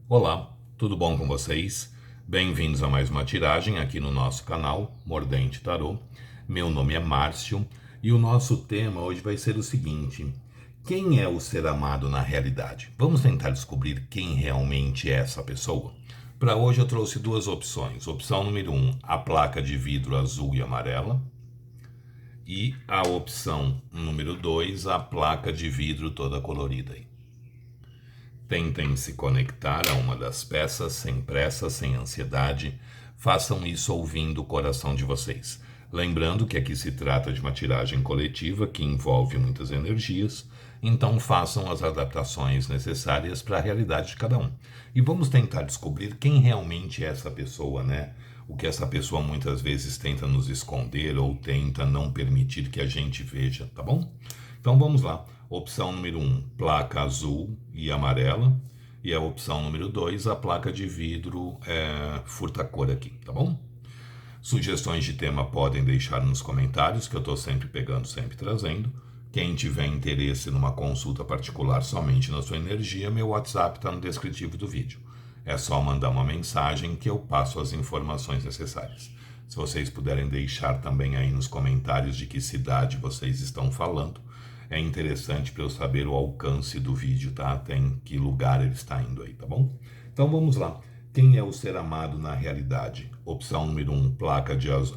Olá, tudo bom com vocês? Bem-vindos a mais uma tiragem aqui no nosso canal Mordente Tarô. Meu nome é Márcio e o nosso tema hoje vai ser o seguinte: quem é o ser amado na realidade? Vamos tentar descobrir quem realmente é essa pessoa? Para hoje eu trouxe duas opções. Opção número 1, a placa de vidro azul e amarela. E a opção número 2, a placa de vidro toda colorida. Tentem se conectar a uma das peças sem pressa, sem ansiedade. Façam isso ouvindo o coração de vocês. Lembrando que aqui se trata de uma tiragem coletiva que envolve muitas energias, então façam as adaptações necessárias para a realidade de cada um. E vamos tentar descobrir quem realmente é essa pessoa, né? O que essa pessoa muitas vezes tenta nos esconder ou tenta não permitir que a gente veja, tá bom? Então vamos lá. Opção número 1, placa azul e amarela. E a opção número 2, a placa de vidro furta-cor aqui, tá bom? Sugestões de tema podem deixar nos comentários, que eu estou sempre pegando, sempre trazendo. Quem tiver interesse numa consulta particular somente na sua energia, meu WhatsApp está no descritivo do vídeo. É só mandar uma mensagem que eu passo as informações necessárias. Se vocês puderem deixar também aí nos comentários de que cidade vocês estão falando, é interessante para eu saber o alcance do vídeo, tá? Até em que lugar ele está indo aí, tá bom? Então vamos lá. Quem é o ser amado na realidade? Opção número 1,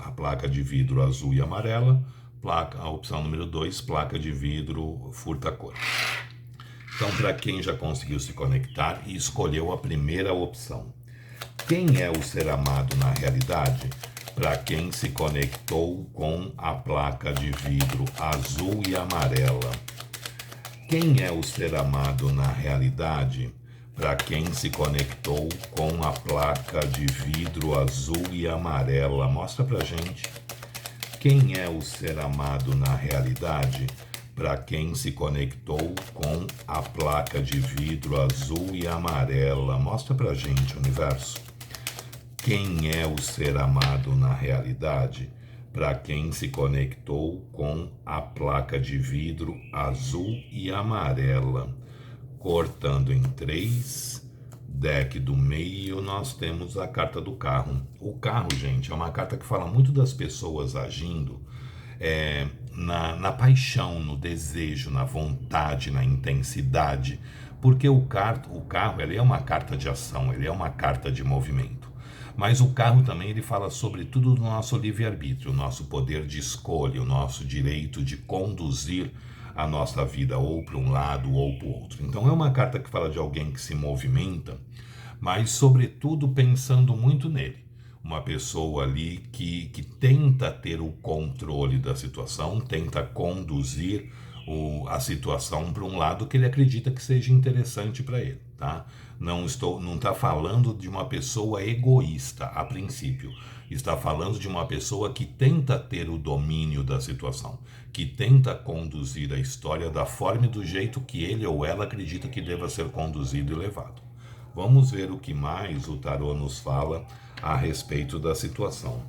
a placa de vidro azul e amarela. A opção número 2, placa de vidro furta-cor. Então, para quem já conseguiu se conectar e escolheu a primeira opção, quem é o ser amado na realidade? Para quem se conectou com a placa de vidro azul e amarela. Quem é o ser amado na realidade? Para quem se conectou com a placa de vidro azul e amarela. Mostra pra gente. Quem é o ser amado na realidade? Para quem se conectou com a placa de vidro azul e amarela. Mostra pra gente, universo. Quem é o ser amado na realidade? Para quem se conectou com a placa de vidro azul e amarela. Cortando em 3, deck do meio, nós temos a carta do carro. O carro, gente, é uma carta que fala muito das pessoas agindo na paixão, no desejo, na vontade, na intensidade, porque o carro ele é uma carta de ação, ele é uma carta de movimento. Mas o carro também ele fala sobretudo do nosso livre-arbítrio, o nosso poder de escolha, o nosso direito de conduzir a nossa vida ou para um lado ou para o outro. Então é uma carta que fala de alguém que se movimenta, mas sobretudo pensando muito nele. Uma pessoa ali que tenta ter o controle da situação, tenta conduzir a situação para um lado que ele acredita que seja interessante para ele, tá? Não está falando de uma pessoa egoísta a princípio. Está falando de uma pessoa que tenta ter o domínio da situação, que tenta conduzir a história da forma e do jeito que ele ou ela acredita que deva ser conduzido e levado. Vamos ver o que mais o tarô nos fala a respeito da situação.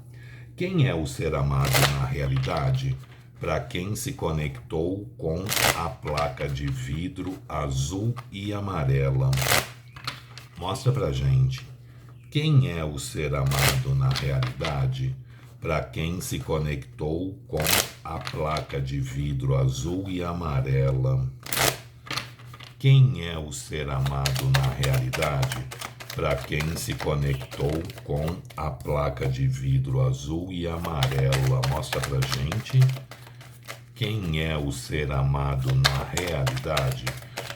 Quem é o ser amado na realidade? Para quem se conectou com a placa de vidro azul e amarela. Mostra pra gente. Quem é o ser amado na realidade? Para quem se conectou com a placa de vidro azul e amarela. Quem é o ser amado na realidade? Para quem se conectou com a placa de vidro azul e amarela. Mostra pra gente. Quem é o ser amado na realidade?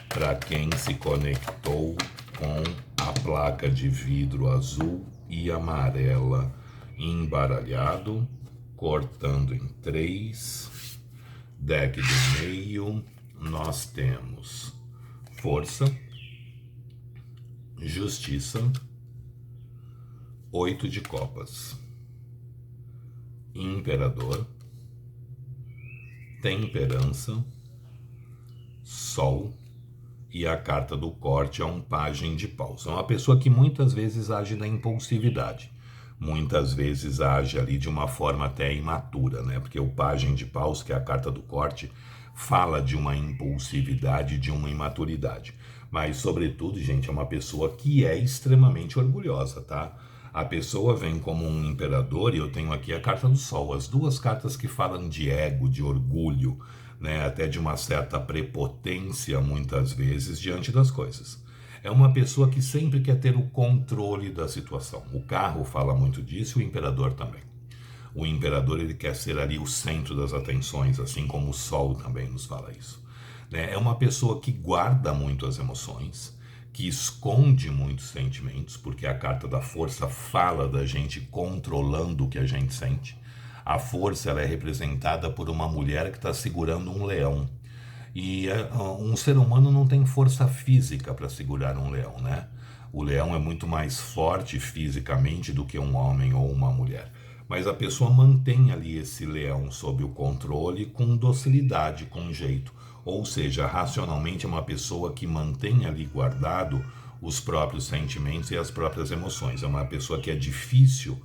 Para quem se conectou com a placa de vidro azul e amarela. Embaralhado, cortando em 3. Deck do meio, nós temos força, justiça, 8 de copas, imperador, temperança, sol e a carta do corte é um pajem de paus. É uma pessoa que muitas vezes age na impulsividade. Muitas vezes age ali de uma forma até imatura, né? Porque o pajem de paus, que é a carta do corte, fala de uma impulsividade, de uma imaturidade. Mas, sobretudo, gente, é uma pessoa que é extremamente orgulhosa, tá? A pessoa vem como um imperador, e eu tenho aqui a carta do Sol, as duas cartas que falam de ego, de orgulho, né? Até de uma certa prepotência, muitas vezes, diante das coisas. É uma pessoa que sempre quer ter o controle da situação. O carro fala muito disso, o imperador também. O imperador, ele quer ser ali o centro das atenções, assim como o Sol também nos fala isso. É uma pessoa que guarda muito as emoções, que esconde muitos sentimentos, porque a carta da força fala da gente controlando o que a gente sente. A força, ela é representada por uma mulher que está segurando um leão. E um ser humano não tem força física para segurar um leão, né? O leão é muito mais forte fisicamente do que um homem ou uma mulher. Mas a pessoa mantém ali esse leão sob o controle com docilidade, com jeito. Ou seja, racionalmente é uma pessoa que mantém ali guardado os próprios sentimentos e as próprias emoções. É uma pessoa que é difícil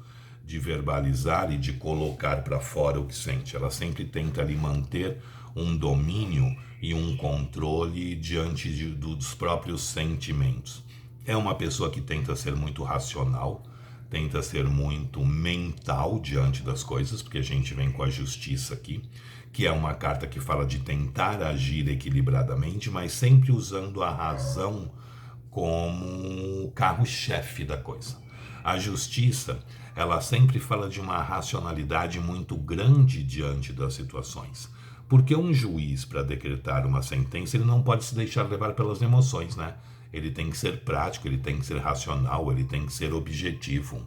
de verbalizar e de colocar para fora o que sente. Ela sempre tenta ali manter um domínio e um controle diante dos próprios sentimentos. É uma pessoa que tenta ser muito racional, tenta ser muito mental diante das coisas, porque a gente vem com a justiça aqui, que é uma carta que fala de tentar agir equilibradamente, mas sempre usando a razão como carro-chefe da coisa. A justiça, ela sempre fala de uma racionalidade muito grande diante das situações. Porque um juiz, para decretar uma sentença, ele não pode se deixar levar pelas emoções, né? Ele tem que ser prático, ele tem que ser racional, ele tem que ser objetivo.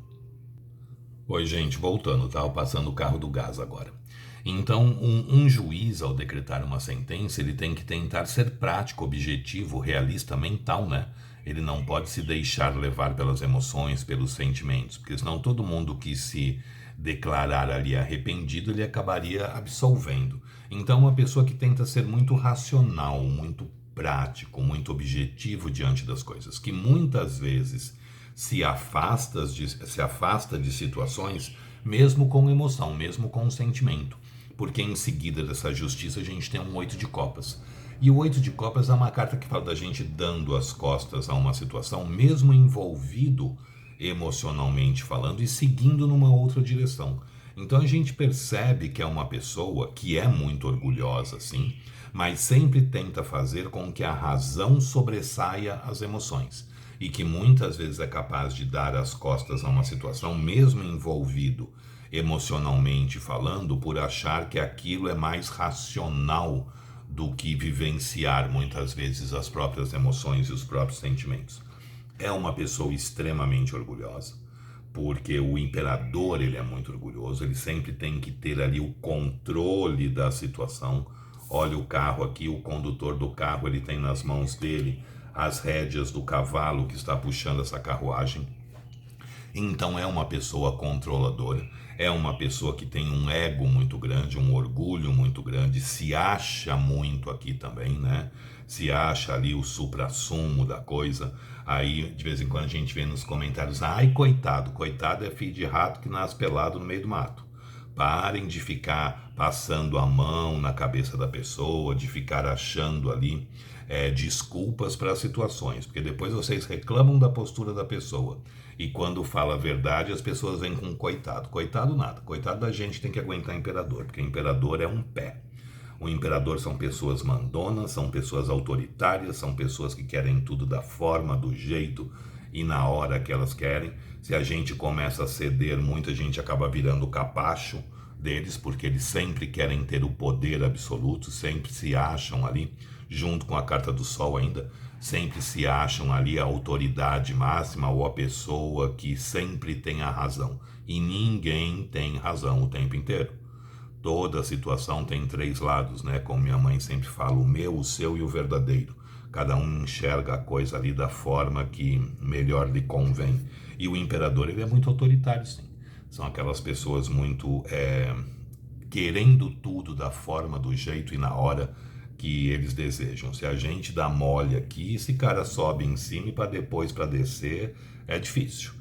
Oi, gente, voltando, tá? Passando o carro do gás agora. Então, um juiz, ao decretar uma sentença, ele tem que tentar ser prático, objetivo, realista, mental, né? Ele não pode se deixar levar pelas emoções, pelos sentimentos, porque senão todo mundo que se declarar ali arrependido, ele acabaria absolvendo. Então, uma pessoa que tenta ser muito racional, muito prático, muito objetivo diante das coisas, que muitas vezes se afasta de situações, mesmo com emoção, mesmo com sentimento. Porque em seguida dessa justiça a gente tem um 8 de copas. E o 8 de copas é uma carta que fala da gente dando as costas a uma situação, mesmo envolvido emocionalmente falando e seguindo numa outra direção. Então a gente percebe que é uma pessoa que é muito orgulhosa, sim, mas sempre tenta fazer com que a razão sobressaia as emoções e que muitas vezes é capaz de dar as costas a uma situação, mesmo envolvido emocionalmente falando, por achar que aquilo é mais racional do que vivenciar muitas vezes as próprias emoções e os próprios sentimentos. É uma pessoa extremamente orgulhosa, porque o imperador, ele é muito orgulhoso, ele sempre tem que ter ali o controle da situação. Olha o carro aqui, o condutor do carro, ele tem nas mãos dele as rédeas do cavalo que está puxando essa carruagem. Então é uma pessoa controladora, é uma pessoa que tem um ego muito grande, um orgulho muito grande, se acha muito aqui também, né? Se acha ali o suprassumo da coisa. Aí de vez em quando a gente vê nos comentários: ai, coitado, coitado é filho de rato que nasce pelado no meio do mato. Parem de ficar passando a mão na cabeça da pessoa, de ficar achando ali desculpas para as situações, porque depois vocês reclamam da postura da pessoa e quando fala a verdade as pessoas vêm com coitado. Coitado nada, coitado da gente, tem que aguentar imperador, porque imperador é um pé. O imperador são pessoas mandonas, são pessoas autoritárias, são pessoas que querem tudo da forma, do jeito e na hora que elas querem. Se a gente começa a ceder muito, a gente acaba virando o capacho deles, porque eles sempre querem ter o poder absoluto, sempre se acham ali, junto com a carta do Sol ainda, sempre se acham ali a autoridade máxima ou a pessoa que sempre tem a razão. E ninguém tem razão o tempo inteiro. Toda situação tem 3 lados, né? Como minha mãe sempre fala, o meu, o seu e o verdadeiro. Cada um enxerga a coisa ali da forma que melhor lhe convém. E o imperador, ele é muito autoritário, sim. São aquelas pessoas muito querendo tudo da forma, do jeito e na hora que eles desejam. Se a gente dá mole aqui, esse cara sobe em cima e para descer é difícil.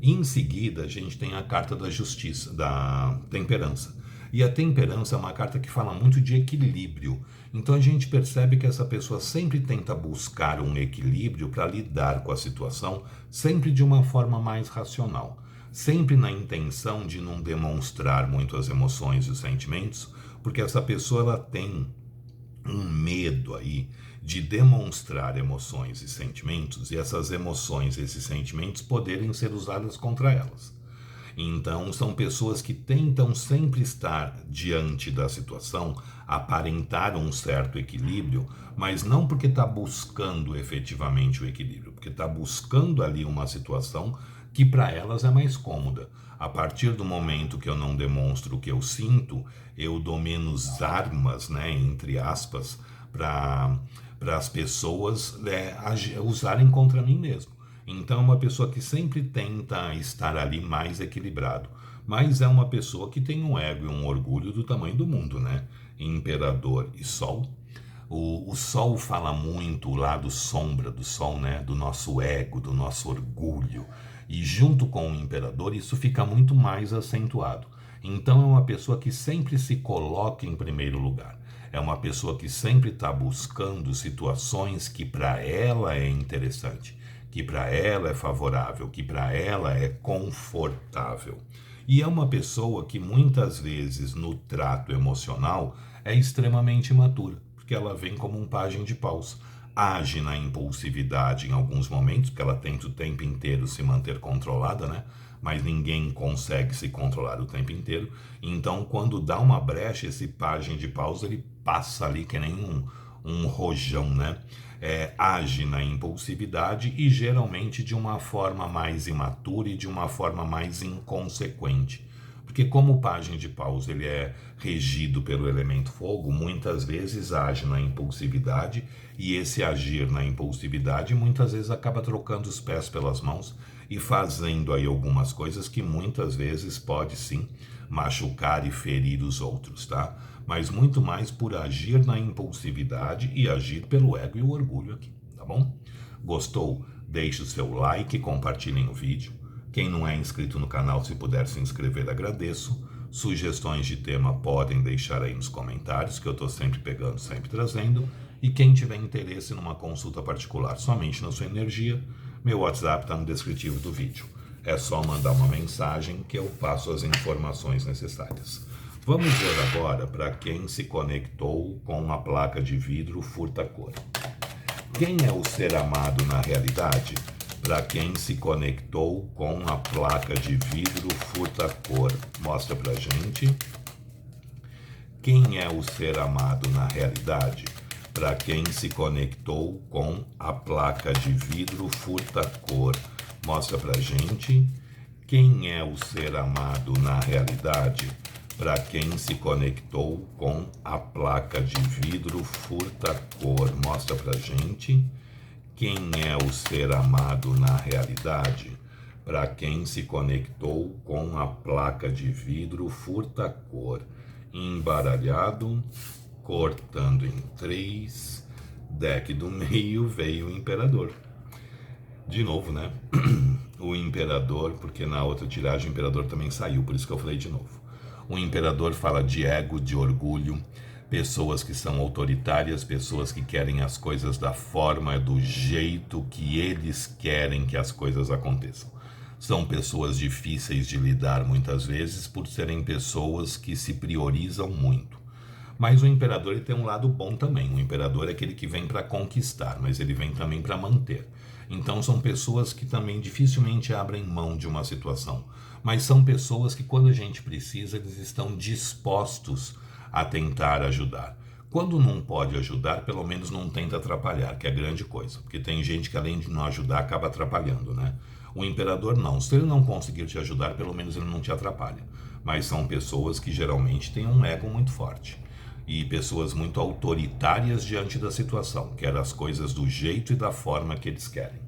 Em seguida, a gente tem a carta da justiça, da temperança. E a temperança é uma carta que fala muito de equilíbrio. Então a gente percebe que essa pessoa sempre tenta buscar um equilíbrio para lidar com a situação, sempre de uma forma mais racional. Sempre na intenção de não demonstrar muito as emoções e os sentimentos, porque essa pessoa ela tem um medo aí de demonstrar emoções e sentimentos e essas emoções e esses sentimentos poderem ser usadas contra elas. Então, são pessoas que tentam sempre estar diante da situação, aparentar um certo equilíbrio, mas não porque está buscando efetivamente o equilíbrio, porque está buscando ali uma situação que para elas é mais cômoda. A partir do momento que eu não demonstro o que eu sinto, eu dou menos armas, né, entre aspas, para as pessoas usarem contra mim mesmo. Então é uma pessoa que sempre tenta estar ali mais equilibrado, mas é uma pessoa que tem um ego e um orgulho do tamanho do mundo, né? Imperador e Sol. O Sol fala muito, o lado sombra do Sol, né? Do nosso ego, do nosso orgulho. E junto com o Imperador isso fica muito mais acentuado. Então é uma pessoa que sempre se coloca em primeiro lugar. É uma pessoa que sempre está buscando situações que para ela é interessante, que para ela é favorável, que para ela é confortável. E é uma pessoa que muitas vezes no trato emocional é extremamente imatura, porque ela vem como um pajem de paus. Age na impulsividade em alguns momentos, porque ela tenta o tempo inteiro se manter controlada, né? Mas ninguém consegue se controlar o tempo inteiro. Então, quando dá uma brecha, esse pajem de paus, ele passa ali que nem um rojão, né? Age na impulsividade e geralmente de uma forma mais imatura e de uma forma mais inconsequente. Porque como o pajem de paus ele é regido pelo elemento fogo, muitas vezes age na impulsividade e esse agir na impulsividade muitas vezes acaba trocando os pés pelas mãos e fazendo aí algumas coisas que muitas vezes pode sim machucar e ferir os outros, tá? Mas muito mais por agir na impulsividade e agir pelo ego e o orgulho aqui, tá bom? Gostou? Deixe o seu like, compartilhem o vídeo. Quem não é inscrito no canal, se puder se inscrever, agradeço. Sugestões de tema podem deixar aí nos comentários, que eu estou sempre pegando, sempre trazendo. E quem tiver interesse numa consulta particular somente na sua energia, meu WhatsApp está no descritivo do vídeo. É só mandar uma mensagem que eu passo as informações necessárias. Vamos ver agora para quem se conectou com a placa de vidro furta-cor. Quem é o ser amado na realidade? Para quem se conectou com a placa de vidro furta-cor, mostra pra gente. Quem é o ser amado na realidade? Para quem se conectou com a placa de vidro furta-cor, mostra pra gente. Quem é o ser amado na realidade? Para quem se conectou com a placa de vidro furta-cor, mostra pra gente. Quem é o ser amado na realidade? Para quem se conectou com a placa de vidro furta-cor, embaralhado, cortando em 3, deck do meio veio o Imperador. De novo, né? O Imperador, porque na outra tiragem o Imperador também saiu, por isso que eu falei de novo. O Imperador fala de ego, de orgulho, pessoas que são autoritárias, pessoas que querem as coisas da forma, do jeito que eles querem que as coisas aconteçam. São pessoas difíceis de lidar muitas vezes por serem pessoas que se priorizam muito. Mas o Imperador ele tem um lado bom também. O Imperador é aquele que vem para conquistar, mas ele vem também para manter. Então são pessoas que também dificilmente abrem mão de uma situação. Mas são pessoas que quando a gente precisa, eles estão dispostos a tentar ajudar. Quando não pode ajudar, pelo menos não tenta atrapalhar, que é grande coisa. Porque tem gente que além de não ajudar, acaba atrapalhando, né? O Imperador não. Se ele não conseguir te ajudar, pelo menos ele não te atrapalha. Mas são pessoas que geralmente têm um ego muito forte. E pessoas muito autoritárias diante da situação, querem as coisas do jeito e da forma que eles querem.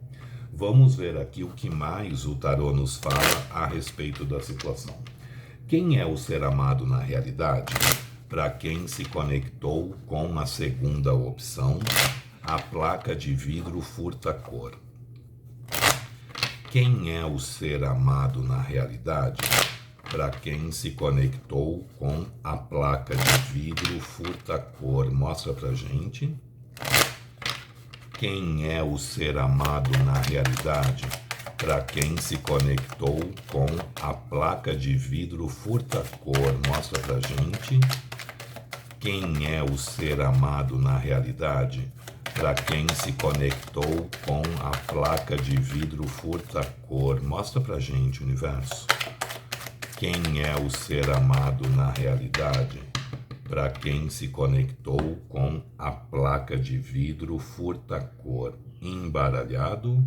Vamos ver aqui o que mais o tarô nos fala a respeito da situação. Quem é o ser amado na realidade? Para quem se conectou com a segunda opção, a placa de vidro furta-cor. Quem é o ser amado na realidade? para quem se conectou com a placa de vidro furta-cor. Mostra pra gente. Quem é o ser amado na realidade? Para quem se conectou com a placa de vidro furta-cor. Mostra pra gente. Quem é o ser amado na realidade? Para quem se conectou com a placa de vidro furta-cor. Mostra pra gente, universo. Quem é o ser amado na realidade? Para quem se conectou com a placa de vidro furta-cor. Embaralhado,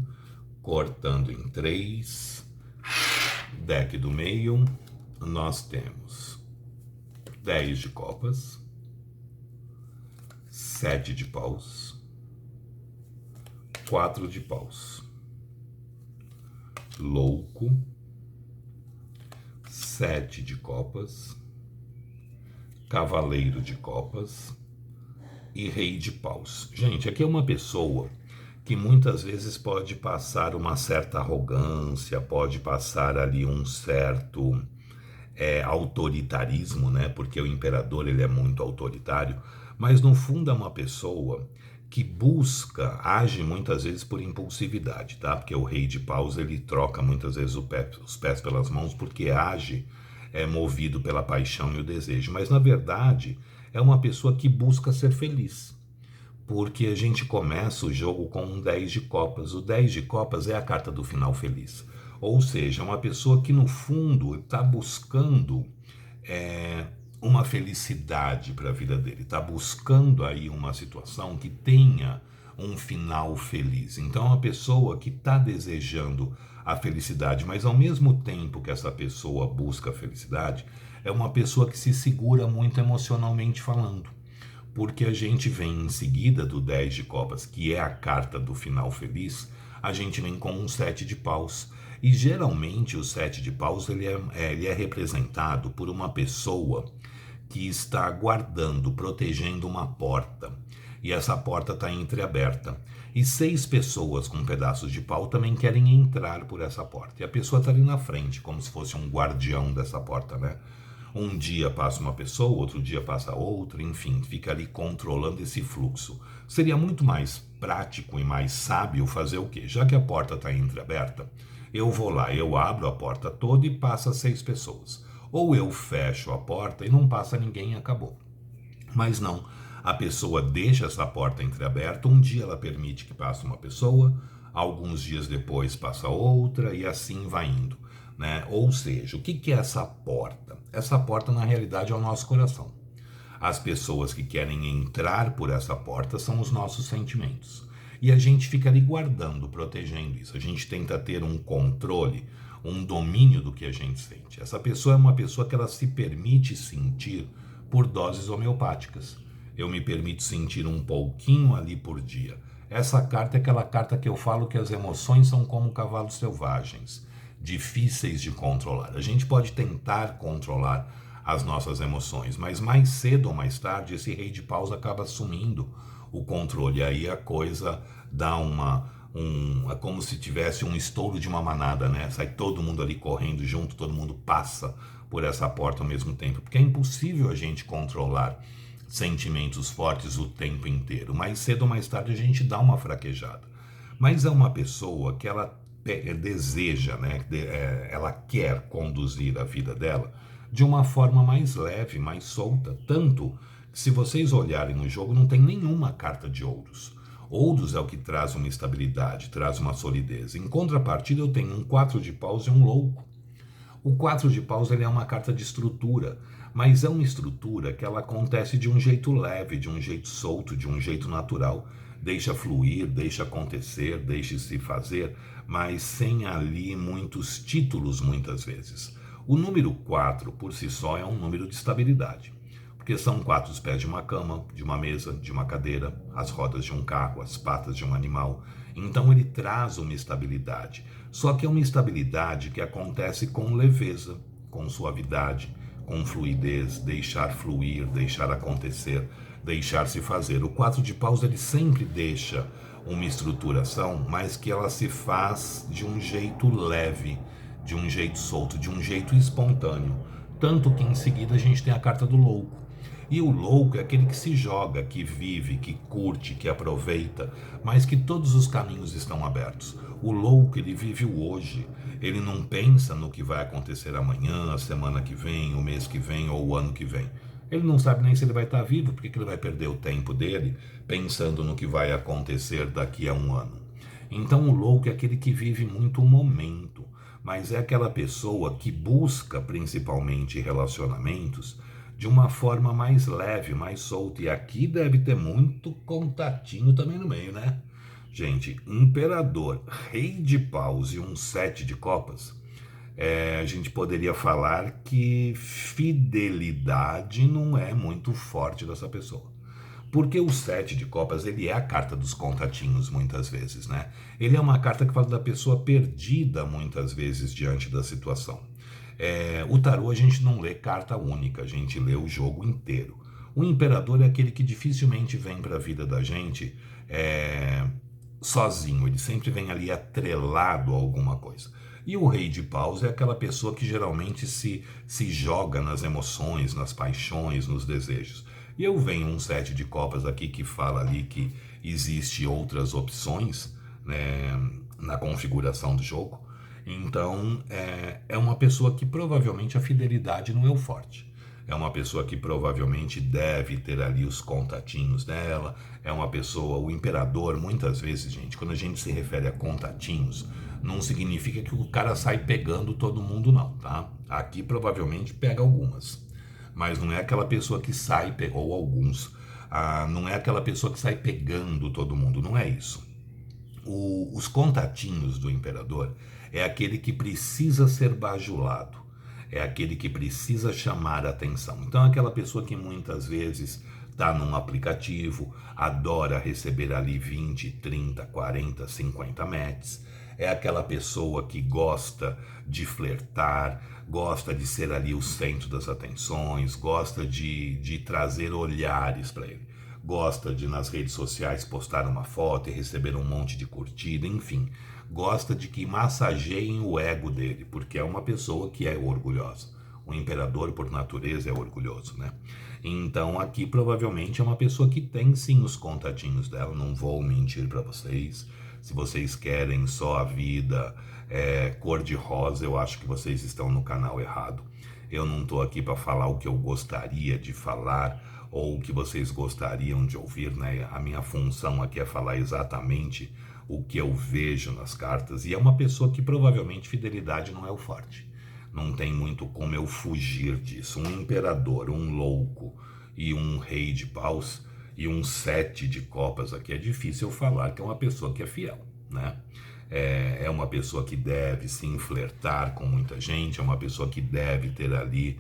cortando em 3. Deck do meio, nós temos 10 de copas, 7 de paus, 4 de paus, louco, 7 de copas, cavaleiro de copas e rei de paus. Gente, aqui é uma pessoa que muitas vezes pode passar uma certa arrogância, pode passar ali um certo autoritarismo, né? Porque o imperador ele é muito autoritário, mas no fundo é uma pessoa que busca, age muitas vezes por impulsividade, tá? Porque o rei de paus ele troca muitas vezes os pés pelas mãos porque age movido pela paixão e o desejo, mas na verdade é uma pessoa que busca ser feliz. Porque a gente começa o jogo com um 10 de copas. O 10 de copas é a carta do final feliz. Ou seja, uma pessoa que no fundo está buscando uma felicidade para a vida dele. Está buscando aí uma situação que tenha um final feliz. Então é uma pessoa que está desejando a felicidade, mas ao mesmo tempo que essa pessoa busca a felicidade, é uma pessoa que se segura muito emocionalmente falando. Porque a gente vem em seguida do 10 de copas, que é a carta do final feliz, a gente vem com um 7 de paus. E geralmente o 7 de paus ele é representado por uma pessoa que está guardando, protegendo uma porta. E essa porta está entreaberta. E 6 pessoas com pedaços de pau também querem entrar por essa porta. E a pessoa está ali na frente, como se fosse um guardião dessa porta, né? Um dia passa uma pessoa, outro dia passa outra, enfim, fica ali controlando esse fluxo. Seria muito mais prático e mais sábio fazer o quê? Já que a porta está entreaberta, eu vou lá, eu abro a porta toda e passa 6 pessoas. Ou eu fecho a porta e não passa ninguém e acabou. Mas não, a pessoa deixa essa porta entreaberta, um dia ela permite que passe uma pessoa, alguns dias depois passa outra e assim vai indo. Né? Ou seja, o que é essa porta? Essa porta na realidade é o nosso coração. As pessoas que querem entrar por essa porta são os nossos sentimentos. E a gente fica ali guardando, protegendo isso. A gente tenta ter um controle, um domínio do que a gente sente. Essa pessoa é uma pessoa que ela se permite sentir por doses homeopáticas. Eu me permito sentir um pouquinho ali por dia. Essa carta é aquela carta que eu falo que as emoções são como cavalos selvagens, difíceis de controlar. A gente pode tentar controlar as nossas emoções, mas mais cedo ou mais tarde esse rei de paus acaba assumindo o controle. E aí a coisa dá é como se tivesse um estouro de uma manada, né? Sai todo mundo ali correndo junto, todo mundo passa por essa porta ao mesmo tempo, porque é impossível a gente controlar sentimentos fortes o tempo inteiro. Mais cedo ou mais tarde a gente dá uma fraquejada. Mas é uma pessoa que ela deseja, né? Ela quer conduzir a vida dela de uma forma mais leve, mais solta. Tanto que se vocês olharem no jogo não tem nenhuma carta de ouros. Ouros é o que traz uma estabilidade, traz uma solidez. Em contrapartida eu tenho um 4 de paus e um louco. O 4 de paus ele é uma carta de estrutura, mas é uma estrutura que ela acontece de um jeito leve, de um jeito solto, de um jeito natural. Deixa fluir, deixa acontecer, deixa se fazer, mas sem ali muitos títulos muitas vezes. O número 4 por si só é um número de estabilidade, porque são 4 pés de uma cama, de uma mesa, de uma cadeira, as rodas de um carro, as patas de um animal. Então ele traz uma estabilidade, só que é uma estabilidade que acontece com leveza, com suavidade, com fluidez, deixar fluir, deixar acontecer, deixar se fazer. O 4 de paus ele sempre deixa uma estruturação, mas que ela se faz de um jeito leve, de um jeito solto, de um jeito espontâneo. Tanto que em seguida a gente tem a carta do louco. E o louco é aquele que se joga, que vive, que curte, que aproveita, mas que todos os caminhos estão abertos. O louco, ele vive o hoje. Ele não pensa no que vai acontecer amanhã, a semana que vem, o mês que vem ou o ano que vem. Ele não sabe nem se ele vai estar vivo, porque ele vai perder o tempo dele pensando no que vai acontecer daqui a um ano. Então o louco é aquele que vive muito o momento, mas é aquela pessoa que busca principalmente relacionamentos de uma forma mais leve, mais solta. E aqui deve ter muito contatinho também no meio, né? Gente, imperador, rei de paus e um sete de copas, a gente poderia falar que fidelidade não é muito forte dessa pessoa. Porque o sete de copas, ele é a carta dos contatinhos muitas vezes, né? Ele é uma carta que fala da pessoa perdida muitas vezes diante da situação. O tarô a gente não lê carta única, a gente lê o jogo inteiro. O imperador é aquele que dificilmente vem para a vida da gente sozinho, ele sempre vem ali atrelado a alguma coisa. E o rei de paus é aquela pessoa que geralmente se joga nas emoções, nas paixões, nos desejos. E eu venho um sete de copas aqui que fala ali que existe outras opções, né, na configuração do jogo. Então é uma pessoa que provavelmente a fidelidade não é o forte. É uma pessoa que provavelmente deve ter ali os contatinhos dela. É uma pessoa, o imperador, muitas vezes, gente, quando a gente se refere a contatinhos, não significa que o cara sai pegando todo mundo, não, tá? Aqui provavelmente pega algumas, mas não é aquela pessoa que sai, ou alguns, não é aquela pessoa que sai pegando todo mundo, não é isso. Os contatinhos do imperador é aquele que precisa ser bajulado, é aquele que precisa chamar a atenção. Então, é aquela pessoa que muitas vezes está num aplicativo, adora receber ali 20, 30, 40, 50 matches. É aquela pessoa que gosta de flertar, gosta de ser ali o centro das atenções, gosta de trazer olhares para ele. Gosta de nas redes sociais postar uma foto e receber um monte de curtida, enfim. Gosta de que massageiem o ego dele, porque é uma pessoa que é orgulhosa. O imperador, por natureza, é orgulhoso, né? Então, aqui provavelmente é uma pessoa que tem sim os contatinhos dela, não vou mentir para vocês. Se vocês querem só a vida cor-de-rosa, eu acho que vocês estão no canal errado. Eu não estou aqui para falar o que eu gostaria de falar ou o que vocês gostariam de ouvir, né? A minha função aqui é falar exatamente o que eu vejo nas cartas. E é uma pessoa que provavelmente fidelidade não é o forte. Não tem muito como eu fugir disso. Um imperador, um louco e um rei de paus e um sete de copas aqui é difícil eu falar que é uma pessoa que é fiel, né? É uma pessoa que deve sim flertar com muita gente, é uma pessoa que deve ter ali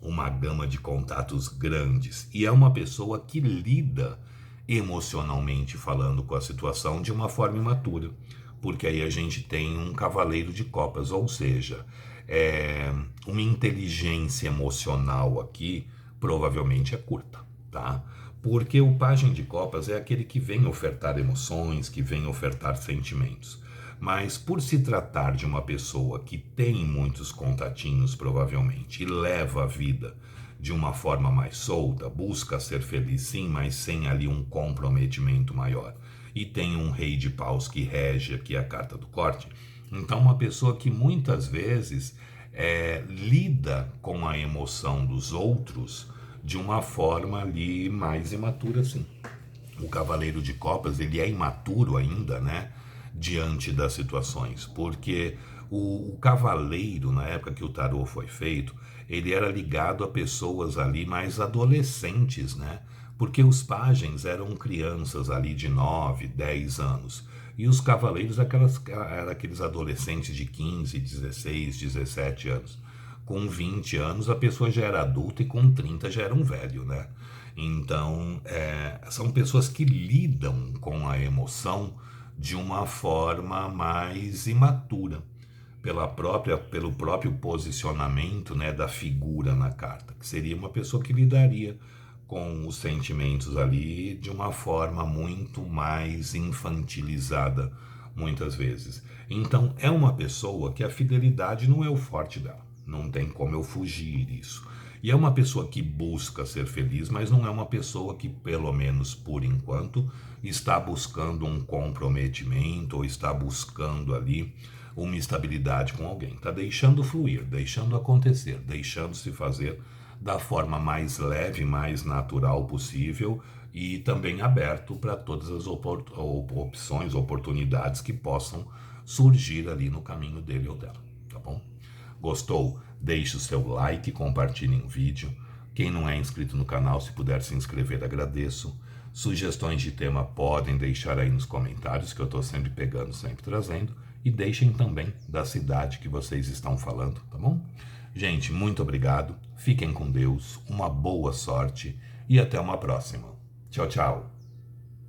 uma gama de contatos grandes e é uma pessoa que lida emocionalmente falando com a situação de uma forma imatura, porque aí a gente tem um cavaleiro de copas, ou seja, uma inteligência emocional aqui provavelmente é curta, tá? Porque o pajem de copas é aquele que vem ofertar emoções, que vem ofertar sentimentos. Mas por se tratar de uma pessoa que tem muitos contatinhos, provavelmente, e leva a vida de uma forma mais solta, busca ser feliz sim, mas sem ali um comprometimento maior, e tem um rei de paus que rege aqui a carta do corte, então uma pessoa que muitas vezes lida com a emoção dos outros de uma forma ali mais imatura, sim. O cavaleiro de copas, ele é imaturo ainda, né? Diante das situações, porque o cavaleiro, na época que o tarô foi feito, ele era ligado a pessoas ali mais adolescentes, né? Porque os pajens eram crianças ali de 9, 10 anos. E os cavaleiros eram aqueles adolescentes de 15, 16, 17 anos. Com 20 anos a pessoa já era adulta e com 30 já era um velho, né? Então, são pessoas que lidam com a emoção de uma forma mais imatura, pelo próprio posicionamento, né, da figura na carta, que seria uma pessoa que lidaria com os sentimentos ali de uma forma muito mais infantilizada, muitas vezes. Então, é uma pessoa que a fidelidade não é o forte dela. Não tem como eu fugir disso. E é uma pessoa que busca ser feliz, mas não é uma pessoa que, pelo menos por enquanto, está buscando um comprometimento ou está buscando ali uma estabilidade com alguém. Está deixando fluir, deixando acontecer, deixando se fazer da forma mais leve, mais natural possível e também aberto para todas as opções, oportunidades que possam surgir ali no caminho dele ou dela, tá bom? Gostou? Deixe o seu like, compartilhe o vídeo. Quem não é inscrito no canal, se puder se inscrever, agradeço. Sugestões de tema podem deixar aí nos comentários, que eu estou sempre pegando, sempre trazendo. E deixem também da cidade que vocês estão falando, tá bom? Gente, muito obrigado. Fiquem com Deus, uma boa sorte e até uma próxima. Tchau, tchau.